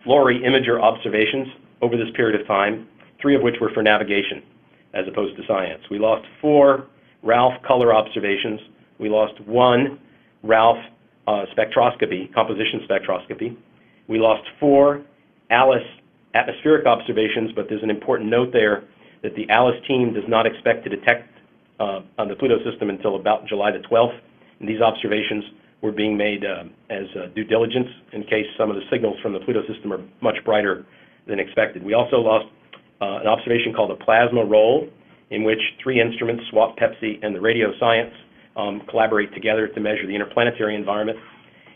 Lori imager observations over this period of time, 3 of which were for navigation as opposed to science. We lost 4 Ralph color observations. We lost 1 Ralph spectroscopy, composition spectroscopy. We lost 4 Alice atmospheric observations, but there's an important note there that the Alice team does not expect to detect on the Pluto system until about July the 12th. And these observations were being made as due diligence in case some of the signals from the Pluto system are much brighter than expected. We also lost an observation called a plasma roll, in which 3 instruments, SWAP, Pepsi, and the radio science, collaborate together to measure the interplanetary environment.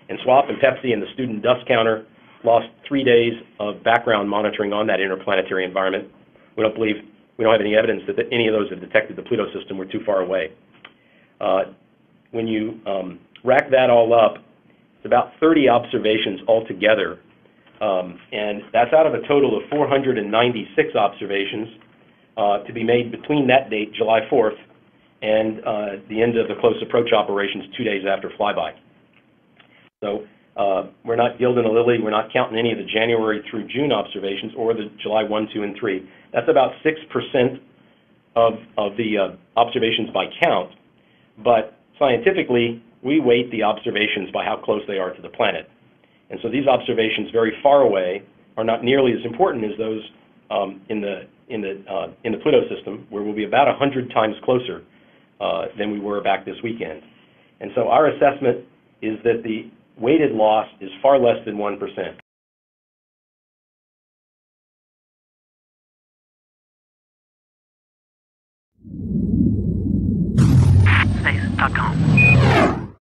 And SWAP and Pepsi and the student dust counter lost 3 days of background monitoring on that interplanetary environment. We don't have any evidence that any of those have detected the Pluto system. We're too far away. When you rack that all up, it's about 30 observations altogether, and that's out of a total of 496 observations to be made between that date, July 4th, and the end of the close approach operations 2 days after flyby. So we're not gilding a lily. We're not counting any of the January through June observations or the July 1, 2, and 3. That's about 6% of the observations by count, but scientifically, we weight the observations by how close they are to the planet. And so these observations very far away are not nearly as important as those in the Pluto system, where we'll be about 100 times closer than we were back this weekend. And so our assessment is that the weighted loss is far less than 1%. Space.com.